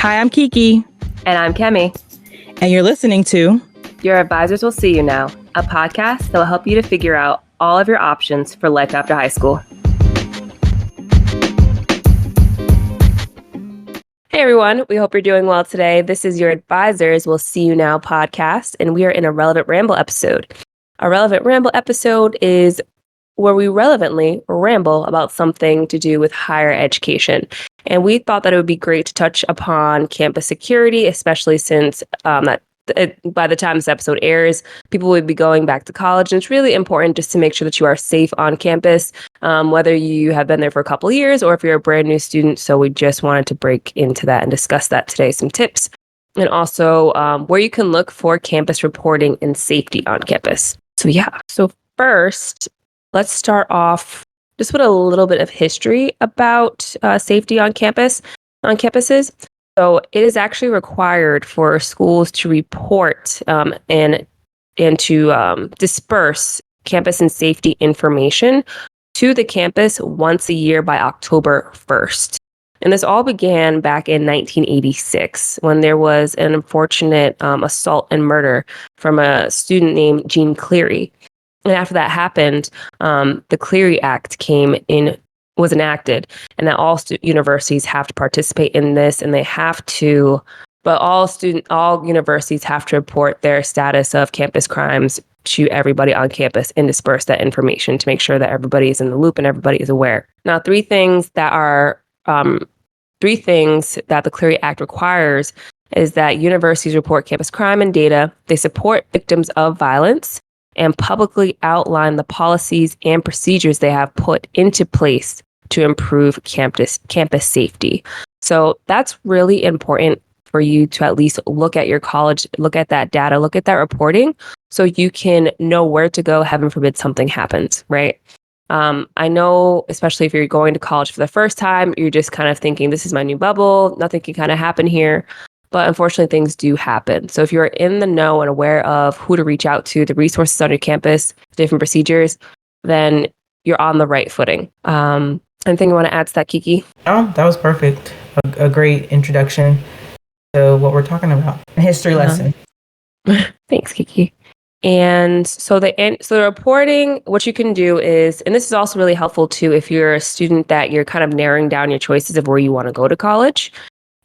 Hi, I'm Kiki. And I'm Kemi. And you're listening to Your Advisors Will See You Now, a podcast that will help you to figure out all of your options for life after high school. Hey everyone, we hope you're doing well today. This is Your Advisors Will See You Now podcast, and we are in a Relevant Ramble episode. A Relevant Ramble episode is where we relevantly ramble about something to do with higher education. And we thought that it would be great to touch upon campus security, especially since by the time this episode airs, people would be going back to college. And it's really important just to make sure that you are safe on campus, whether you have been there for a couple of years or if you're a brand new student. So we just wanted to break into that and discuss that today, some tips, and also where you can look for campus reporting and safety on campus. So first, let's start off just with a little bit of history about safety on campuses. So it is actually required for schools to report and to disperse campus and safety information to the campus once a year by October 1st. And this all began back in 1986 when there was an unfortunate assault and murder from a student named Jean Cleary. And after that happened, the Cleary Act was enacted, and that all universities have to participate in this, and all universities have to report their status of campus crimes to everybody on campus and disperse that information to make sure that everybody is in the loop and everybody is aware. Now, three things that the Cleary Act requires is that universities report campus crime and data, they support victims of violence, and publicly outline the policies and procedures they have put into place to improve campus safety. So that's really important for you to at least look at your college, look at that data, look at that reporting, so you can know where to go, heaven forbid something happens, right? I know, especially if you're going to college for the first time, you're just kind of thinking, this is my new bubble, nothing can kind of happen here. But unfortunately, things do happen. So if you're in the know and aware of who to reach out to, the resources on your campus, different procedures, then you're on the right footing. Anything you want to add to that, Kiki? Oh, that was perfect. A great introduction to what we're talking about. A history lesson. Thanks, Kiki. And so the reporting, what you can do is, and this is also really helpful too, if you're a student that you're kind of narrowing down your choices of where you want to go to college.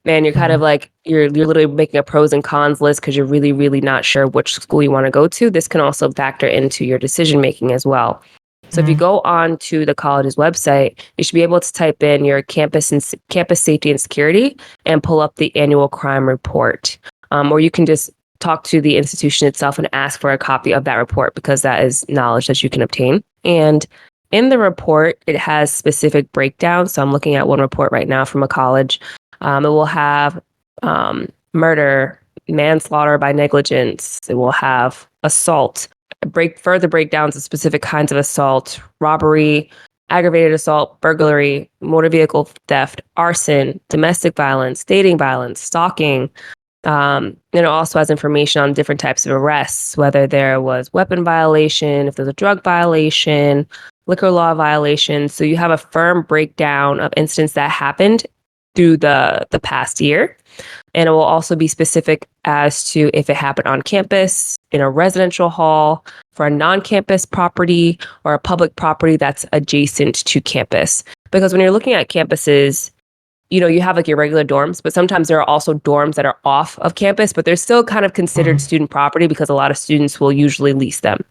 And you're kind of like, you're literally making a pros and cons list because you're really, really not sure which school you want to go to. This can also factor into your decision making as well. So if you go on to the college's website, you should be able to type in your campus safety and security and pull up the annual crime report. Or you can just talk to the institution itself and ask for a copy of that report, because that is knowledge that you can obtain. And in the report, it has specific breakdowns. So I'm looking at one report right now from a college. It will have murder, manslaughter by negligence. It will have assault, further breakdowns of specific kinds of assault, robbery, aggravated assault, burglary, motor vehicle theft, arson, domestic violence, dating violence, stalking. It also has information on different types of arrests, whether there was weapon violation, if there's a drug violation, liquor law violation. So you have a firm breakdown of incidents that happened through the past year. And it will also be specific as to if it happened on campus, in a residential hall, for a non-campus property, or a public property that's adjacent to campus. Because when you're looking at campuses, you have like your regular dorms, but sometimes there are also dorms that are off of campus, but they're still kind of considered student property because a lot of students will usually lease them.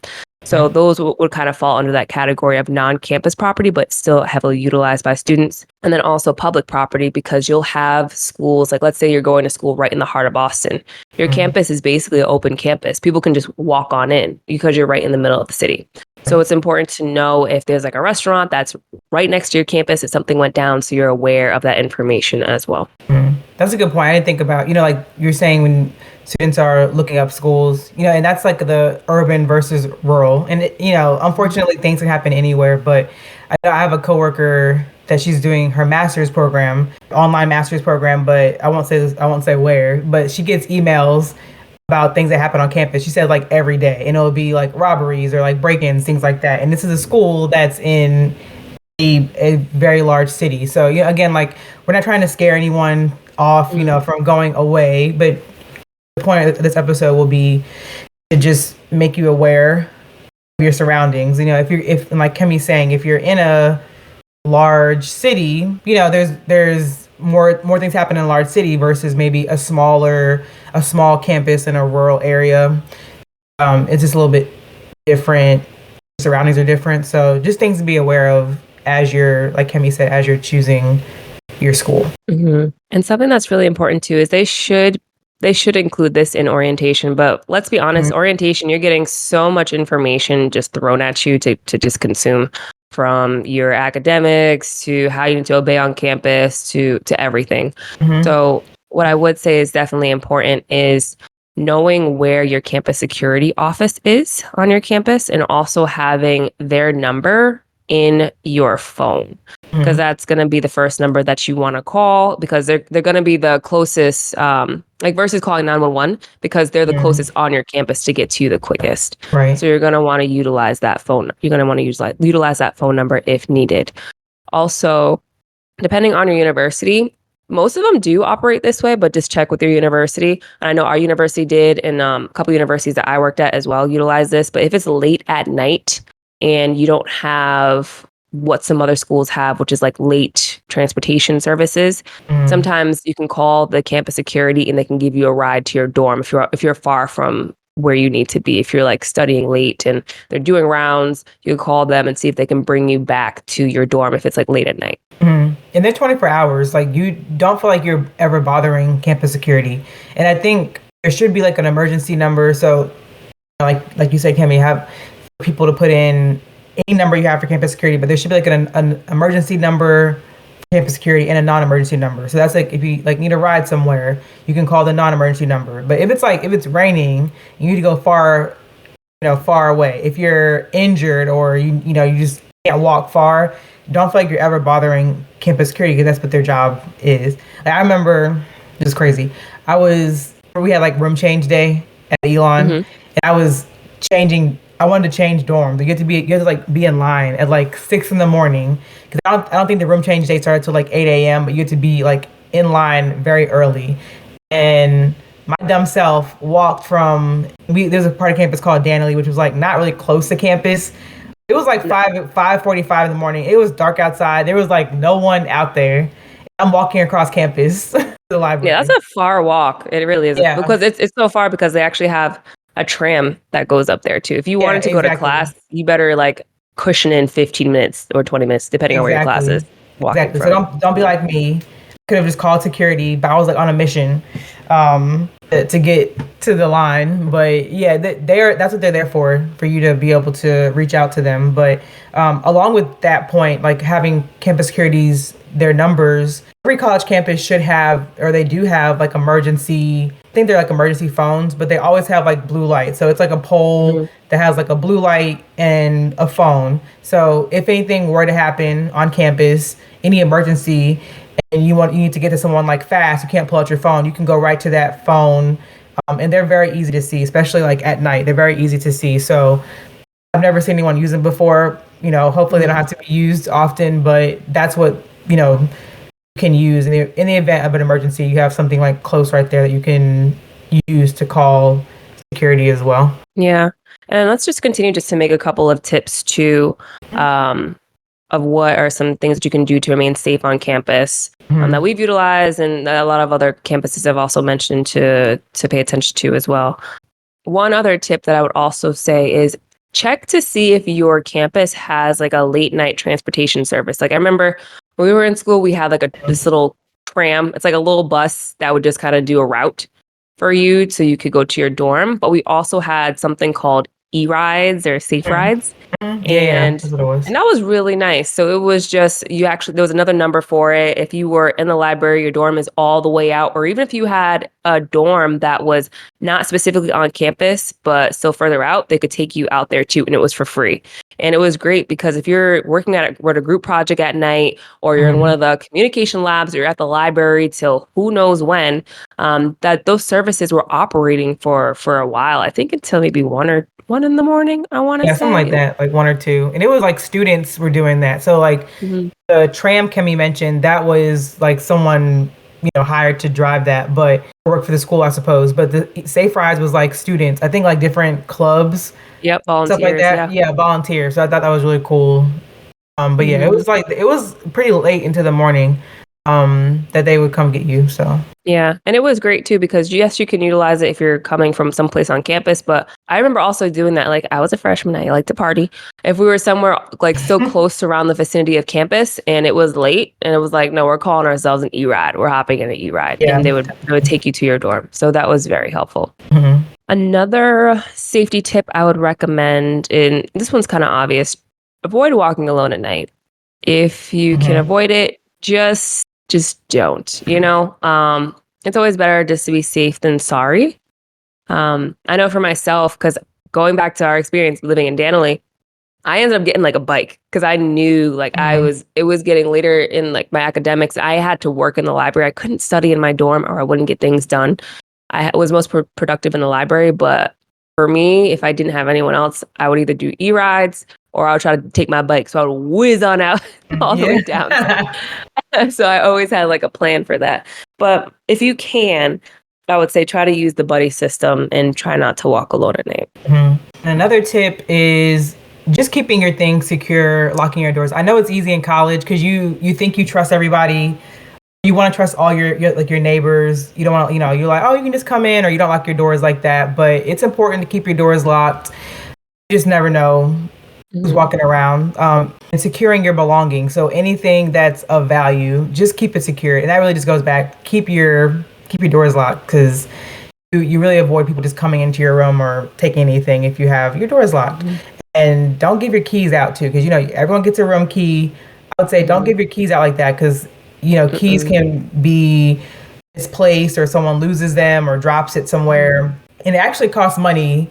So those would kind of fall under that category of non-campus property, but still heavily utilized by students. And then also public property, because you'll have schools, like let's say you're going to school right in the heart of Boston. Your campus is basically an open campus. People can just walk on in because you're right in the middle of the city. So it's important to know if there's like a restaurant that's right next to your campus, if something went down, so you're aware of that information as well. That's a good point. I didn't think about, like you're saying, when students are looking up schools, and that's like the urban versus rural. And, unfortunately, things can happen anywhere. But I have a coworker that she's doing her master's program, online master's program, but I won't say where, but she gets emails about things that happen on campus. She said like every day, and it'll be like robberies or like break-ins, things like that. And this is a school that's in a very large city. So again, like we're not trying to scare anyone. off, from going away. But the point of this episode will be to just make you aware of your surroundings. If like Kemi's saying, if you're in a large city, there's more things happen in a large city versus maybe a small campus in a rural area. It's just a little bit different. Surroundings are different, so just things to be aware of as you're, like Kemi said, as you're choosing your school. Mm-hmm. And something that's really important too is they should include this in orientation. But let's be honest, orientation, you're getting so much information just thrown at you to just consume, from your academics to how you need to obey on campus to everything. So what I would say is definitely important is knowing where your campus security office is on your campus, and also having their number in your phone, because that's going to be the first number that you want to call, because they're going to be the closest, like versus calling 911, because they're the closest on your campus to get to you the quickest. Right. So you're going to want to utilize that phone. You're going to want to utilize that phone number if needed. Also, depending on your university, most of them do operate this way, but just check with your university. And I know our university did, and a couple of universities that I worked at as well utilize this. But if it's late at night and you don't have what some other schools have, which is like late transportation services, sometimes you can call the campus security and they can give you a ride to your dorm if you're far from where you need to be. If you're like studying late and they're doing rounds, you can call them and see if they can bring you back to your dorm if it's like late at night. And they're 24 hours. Like, you don't feel like you're ever bothering campus security. And I think there should be like an emergency number. So like you said, Kemi, have people to put in any number you have for campus security, but there should be like an emergency number for campus security and a non-emergency number. So that's like, if you like need a ride somewhere, you can call the non-emergency number. But if it's raining, you need to go far away. If you're injured or you just can't walk far, don't feel like you're ever bothering campus security, because that's what their job is. Like, I remember, this is crazy. We had like room change day at Elon, and I wanted to change dorms. You have to like be in line at like 6 a.m, because I don't think the room change day started till like 8 a.m, but you have to be like in line very early. And my dumb self walked there's a part of campus called Danley, which was like not really close to campus. It was like 5:45 in the morning. It was dark outside. There was like no one out there. I'm walking across campus to the library. Yeah, that's a far walk. It really is. Yeah. Because it's so far because they actually have a tram that goes up there too. If you wanted to go to class, you better like cushion in 15 minutes or 20 minutes, depending on where your class is. Exactly. So don't be like me. Could have just called security, but I was like on a mission to get to the line. But yeah, that's what they're there for you to be able to reach out to them. But along with that point, like having campus securities, their numbers, every college campus should have, or they do have, like emergency, I think they're like emergency phones, but they always have like blue light. So it's like a pole that has like a blue light and a phone. So if anything were to happen on campus, any emergency, and you need to get to someone like fast, you can't pull out your phone, you can go right to that phone. And they're very easy to see, especially like at night. They're very easy to see. So I've never seen anyone use them before. Hopefully they don't have to be used often, but that's what, you can use in the event of an emergency. You have something like close right there that you can use to call security as well. Yeah. And let's just continue just to make a couple of tips too, of what are some things that you can do to remain safe on campus, that we've utilized, and a lot of other campuses have also mentioned to pay attention to as well. One other tip that I would also say is check to see if your campus has like a late night transportation service. Like I remember when we were in school, we had like this little tram. It's like a little bus that would just kind of do a route for you so you could go to your dorm. But we also had something called e-rides or safe rides. And that's what it was. And that was really nice. So it was just, there was another number for it. If you were in the library, your dorm is all the way out, or even if you had a dorm that was not specifically on campus, but still further out, they could take you out there too. And it was for free. And it was great because if you're working at a group project at night, or you're in one of the communication labs, or you're at the library till who knows when, that those services were operating for a while. I think until maybe 1 in the morning, I want to say. Something like that, like 1 or 2. And it was like students were doing that. So like the tram Kemi mentioned, that was like someone hired to drive that, but work for the school, I suppose. But the Safe Rides was like students, I think, like different clubs, Yep, stuff like volunteers. that. Yeah. Yeah, volunteers. So I thought that was really cool. But yeah, Hmm. it was pretty late into the morning, that they would come get you. So Yeah, and it was great too because yes, you can utilize it if you're coming from someplace on campus. But I remember also doing that. Like I was a freshman, I like to party. If we were somewhere like so close around the vicinity of campus and it was late, and it was like, no, we're calling ourselves an e-ride. We're hopping in an e-ride, yeah. and they would take you to your dorm. So that was very helpful. Hmm. Another safety tip I would recommend, and this one's kind of obvious: avoid walking alone at night. If you can Hmm. avoid it, just don't, it's always better just to be safe than sorry. I know for myself, because going back to our experience living in Danley, I ended up getting like a bike because I knew like Hmm. it was getting later in like my academics. I had to work in the library. I couldn't study in my dorm or I wouldn't get things done. Was most productive in the library, but for me, if I didn't have anyone else, I would either do e-rides or I would try to take my bike. So I would whiz on out all the way down. Yeah. So I always had like a plan for that. But if you can, I would say try to use the buddy system and try not to walk alone at night. Mhm. Another tip is just keeping your things secure, locking your doors. I know it's easy in college because you think you trust everybody. You want to trust all your like your neighbors. You don't want you're like, oh, you can just come in, or you don't lock your doors like that. But it's important to keep your doors locked. You just never know who's Mhm. walking around, and securing your belongings. So anything that's of value, just keep it secure. And that really just goes back, keep your doors locked, because you really avoid people just coming into your room or taking anything if you have your doors locked. Mhm. And don't give your keys out too, because everyone gets a room key. I would say don't Mhm. give your keys out like that, because keys Mm-mm. can be misplaced, or someone loses them or drops it somewhere, and it actually costs money.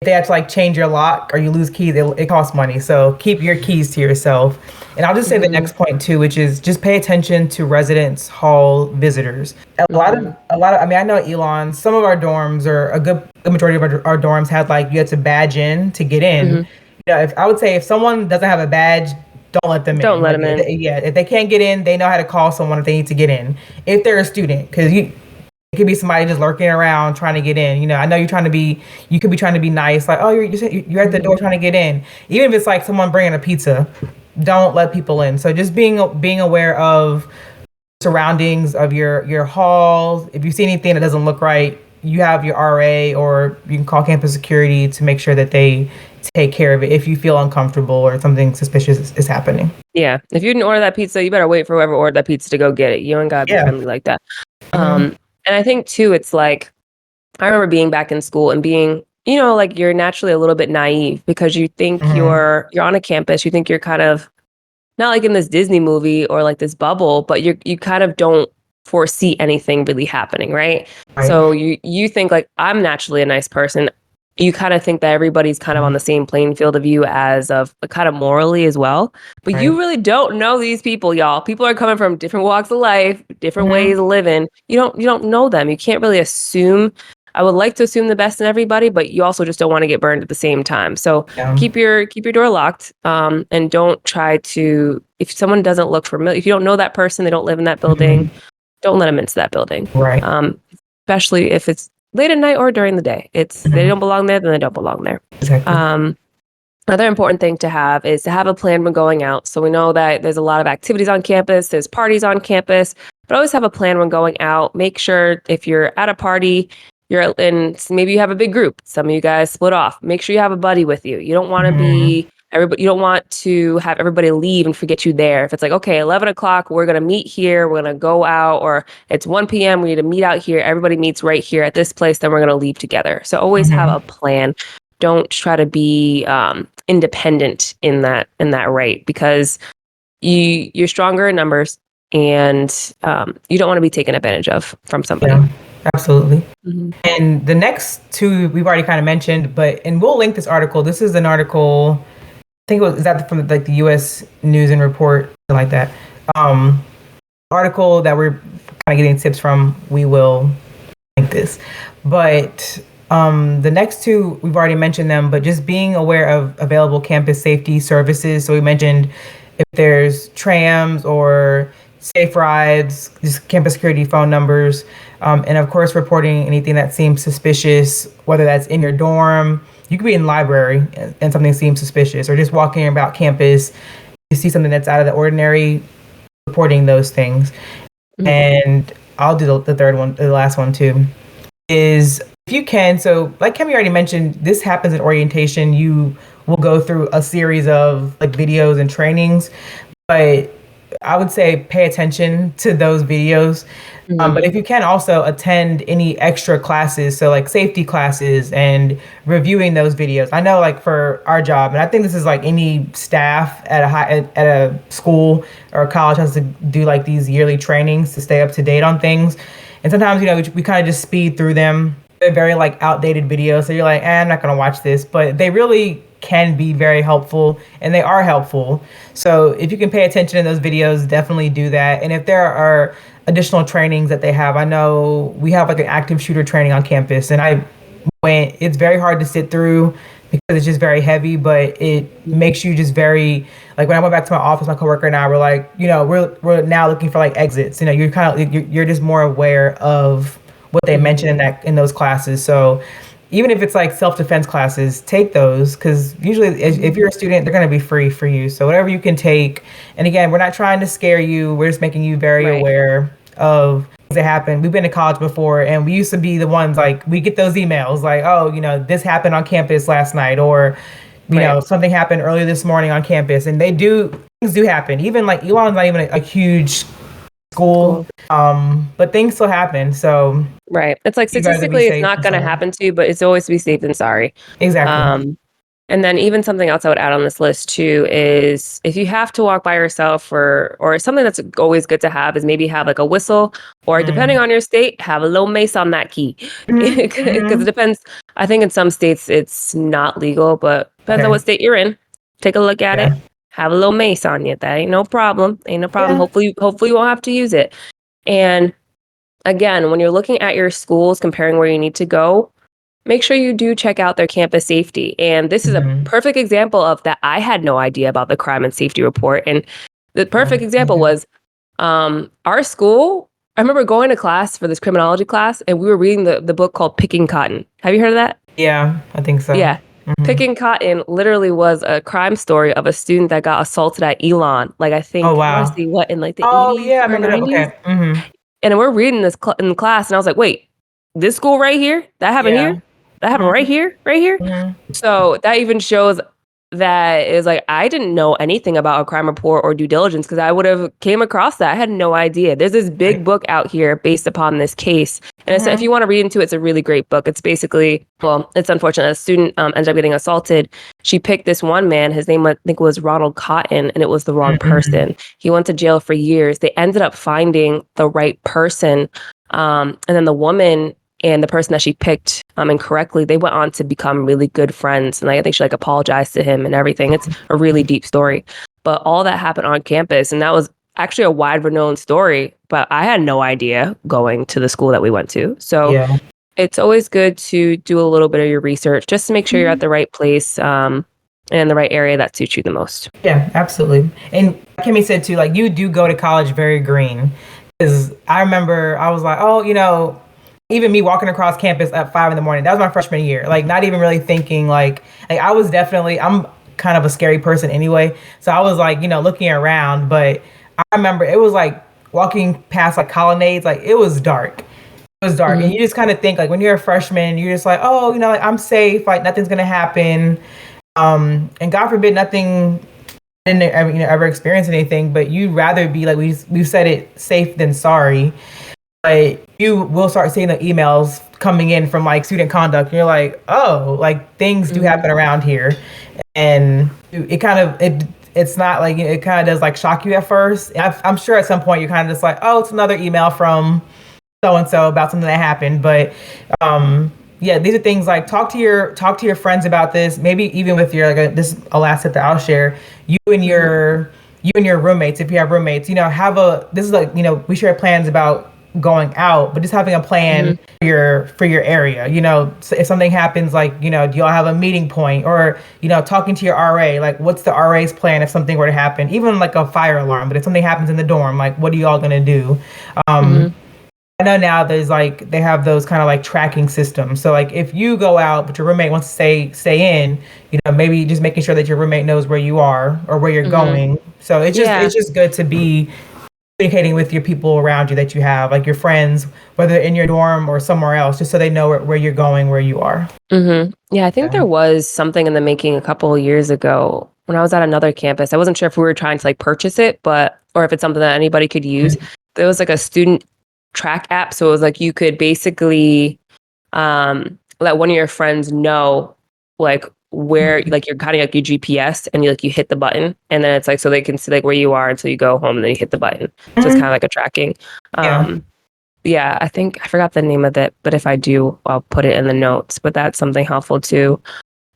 If they have to like change your lock or you lose keys, it costs money. So keep your keys to yourself. And I'll just say the Mhm. next point too, which is just pay attention to residence hall visitors. Mhm. I mean, I know Elon, some of our dorms, or a good majority of our dorms, had like you had to badge in to get in. Mhm. If I would say, if someone doesn't have a badge, don't let them Don't in. let Like, them in. yeah, if they can't get in, they know how to call someone if they need to get in. If they're a student, because it could be somebody just lurking around trying to get in. I know you could be trying to be nice, like, oh, you're at the door Mhm. trying to get in. Even if it's like someone bringing a pizza, don't let people in. So just being aware of surroundings of your halls. If you see anything that doesn't look right, you have your RA, or you can call campus security to make sure that they take care of it if you feel uncomfortable or something suspicious is happening. Yeah. If you didn't order that pizza, you better wait for whoever ordered that pizza to go get it. You ain't gotta be Yeah. friendly like that. Hmm. And I think too, it's like I remember being back in school and being, like you're naturally a little bit naive because you think Hmm. you're on a campus, you think you're kind of not like in this Disney movie or like this bubble, but you kind of don't foresee anything really happening, right? Right. So you think like I'm naturally a nice person. You kind of think that everybody's kind of on Mhm. the same playing field of you as of kind of morally as well. But Right. you really don't know these people, y'all. People are coming from different walks of life, different Hmm. ways of living. You don't know them. You can't really assume. I would like to assume the best in everybody, but you also just don't want to get burned at the same time. So Yeah. keep your door locked, and don't try to. If someone doesn't look familiar, if you don't know that person, they don't live in that building, Mhm. don't let them into that building. Right. Um, Especially if it's late at night or during the day. It's they Mhm. don't belong there, then they don't belong there. Exactly. Um, Another important thing to have is to have a plan when going out. So we know that there's a lot of activities on campus, there's parties on campus, but always have a plan when going out. Make sure if you're at a party, you're in, maybe you have a big group. Some of you guys split off. Make sure you have a buddy with you. You don't want to Mhm. be everybody. You don't want to have everybody leave and forget you there. If it's like, okay, 11 o'clock, we're gonna meet here. We're gonna go out, or it's 1 p.m. We need to meet out here. Everybody meets right here at this place. Then we're gonna leave together. So always have Mhm. a plan. Don't try to be independent in that right, because you're stronger in numbers, and you don't want to be taken advantage of from somebody. Yeah. Absolutely. Mhm. And the next two we've already kind of mentioned, and we'll link this article. This is an article. I think is that from like the U.S. News and Report, something like that. Um, Article that we're kind of getting tips from. We will link this, but the next two we've already mentioned them. But just being aware of available campus safety services. So we mentioned if there's trams or safe rides, just campus security phone numbers, and of course reporting anything that seems suspicious, whether that's in your dorm. You could be in the library and something seems suspicious, or just walking about campus, you see something that's out of the ordinary, reporting those things. And I'll do the third one, the last one too, is if you can. So like Kemi already mentioned, this happens in orientation. You will go through a series of like videos and trainings, but I would say pay attention to those videos. But if you can also attend any extra classes, so like safety classes and reviewing those videos. I know like for our job, and I think this is like any staff at a school or a college has to do like these yearly trainings to stay up to date on things. And sometimes, we kind of just speed through them. They're very like outdated videos. So you're like, I'm not going to watch this, but they really can be very helpful, and they are helpful. So if you can pay attention to those videos, definitely do that. And if there are additional trainings that they have, I know we have like an active shooter training on campus, and it's very hard to sit through because it's just very heavy, but it makes you just very, like when I went back to my office, my coworker and I were like, we're now looking for like exits. You're just more aware of what they mentioned in those classes. So even if it's like self-defense classes, take those, because usually if you're a student, they're going to be free for you. So whatever you can take. And again, we're not trying to scare you. We're just making you very aware of things that happen. We've been to college before, and we used to be the ones like, we get those emails like, oh, this happened on campus last night, or, something happened earlier this morning on campus. And things do happen. Even like Elon's not even a huge school, but things still happen. So right, it's like statistically it's not going to happen to you, but it's always to be safe than sorry. Exactly. And then even something else I would add on this list too is if you have to walk by yourself, or something that's always good to have is maybe have like a whistle, or depending on your state, have a little mace on that key, because it depends. I think in some states it's not legal, but depends on what state you're in. Take a look at it. Have a little mace on you. That ain't no problem. Hopefully you won't have to use it. And again, when you're looking at your schools, comparing where you need to go, make sure you do check out their campus safety. And this is a perfect example of that. I had no idea about the crime and safety report. And the perfect example was our school. I remember going to class for this criminology class, and we were reading the book called Picking Cotton. Have you heard of that? Yeah, I think so. Yeah. Picking Cotton literally was a crime story of a student that got assaulted at Elon. Like, I think, oh, wow. I want to see what, in like the 80s or 90s? Okay. And we're reading this in class, and I was like, wait, this school right here? That happened here? That happened right here? Right here? So that even shows that is like, I didn't know anything about a crime report or due diligence, because I would have came across that. I had no idea. There's this big book out here based upon this case. And if you want to read into it, it's a really great book. It's basically, it's unfortunate. A student ended up getting assaulted. She picked this one man. His name, I think, was Ronald Cotton, and it was the wrong person. He went to jail for years. They ended up finding the right person. And then the woman and the person that she picked incorrectly, they went on to become really good friends. And I think she like apologized to him and everything. It's a really deep story. But all that happened on campus. And that was actually a wide renowned story. But I had no idea going to the school that we went to. So it's always good to do a little bit of your research just to make sure you're at the right place and in the right area that suits you the most. Yeah, absolutely. And Kimmy said too, like, you do go to college very green. Because I remember I was like, even me walking across campus at 5 a.m, that was my freshman year. Like, not even really thinking like I was I'm kind of a scary person anyway. So I was like, looking around, but I remember it was like walking past like colonnades, like it was dark. It was dark. And you just kind of think like when you're a freshman, you're just like, like I'm safe, like nothing's going to happen. And God forbid nothing, didn't ever experience anything, but you'd rather be like, we've said it, safe than sorry. But you will start seeing the emails coming in from like student conduct. And you're like, like things do happen around here. And it's not like, it kind of does like shock you at first. I'm sure at some point you're kind of just like, it's another email from so-and-so about something that happened. But these are things like talk to your friends about this. Maybe even with your, this is a last tip that I'll share. You and your roommates, if you have roommates, this is like, we share plans about going out, but just having a plan for your area. So if something happens, like, do y'all have a meeting point, or, talking to your RA, like, what's the RA's plan if something were to happen, even like a fire alarm, but if something happens in the dorm, like, what are y'all going to do? I know now there's like, they have those kind of like tracking systems. So like if you go out, but your roommate wants to stay in, maybe just making sure that your roommate knows where you are or where you're going. So it's just good to be communicating with your people around you that you have, like your friends, whether in your dorm or somewhere else, just so they know where you're going, where you are. Yeah, I think there was something in the making a couple of years ago when I was at another campus. I wasn't sure if we were trying to like purchase it, or if it's something that anybody could use. There was like a student track app. So it was like you could basically let one of your friends know like where like you're kind of like your GPS, and you hit the button, and then it's like so they can see like where you are until you go home, and then you hit the button. So it's kind of like a tracking. Yeah, I think I forgot the name of it, but if I do, I'll put it in the notes. But that's something helpful too.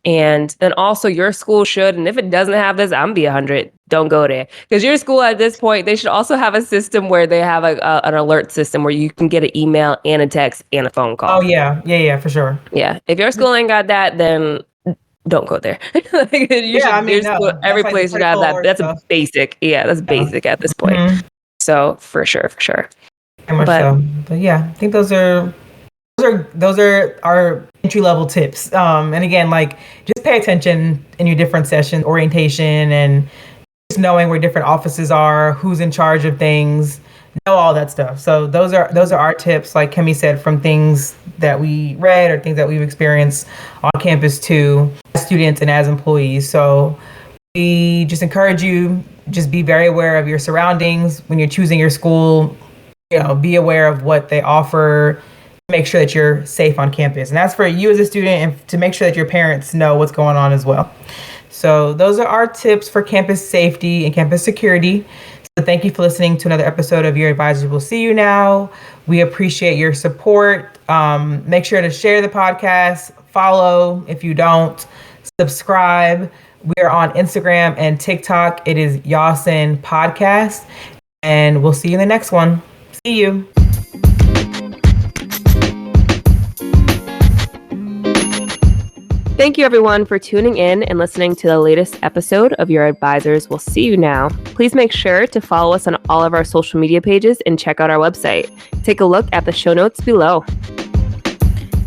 And then also your school should, and if it doesn't have this, I'm be 100. Don't go there, because your school at this point, they should also have a system where they have an alert system where you can get an email and a text and a phone call. Oh yeah, for sure. Yeah, if your school ain't got that, then don't go there. Every place should have that. That's a basic. Yeah, that's basic at this point. So for sure. But yeah, I think those are our entry level tips. And again, like, just pay attention in your different sessions, orientation, and just knowing where different offices are, who's in charge of things, know all that stuff. So those are our tips, like Kemi said, from things that we read or things that we've experienced on campus too, as students and as employees. So we just encourage you, just be very aware of your surroundings when you're choosing your school. Be aware of what they offer. Make sure that you're safe on campus. And that's for you as a student, and to make sure that your parents know what's going on as well. So those are our tips for campus safety and campus security. So thank you for listening to another episode of Your Advisors Will See You Now. We appreciate your support. Make sure to share the podcast, follow if you don't, subscribe. We are on Instagram and TikTok. It is Yasin Podcast. And we'll see you in the next one. See you. Thank you, everyone, for tuning in and listening to the latest episode of Your Advisors Will See You Now. Please make sure to follow us on all of our social media pages and check out our website. Take a look at the show notes below.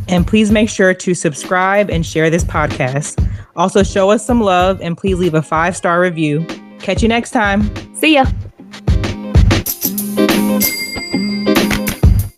And please make sure to subscribe and share this podcast. Also, show us some love and please leave a 5-star review. Catch you next time. See ya.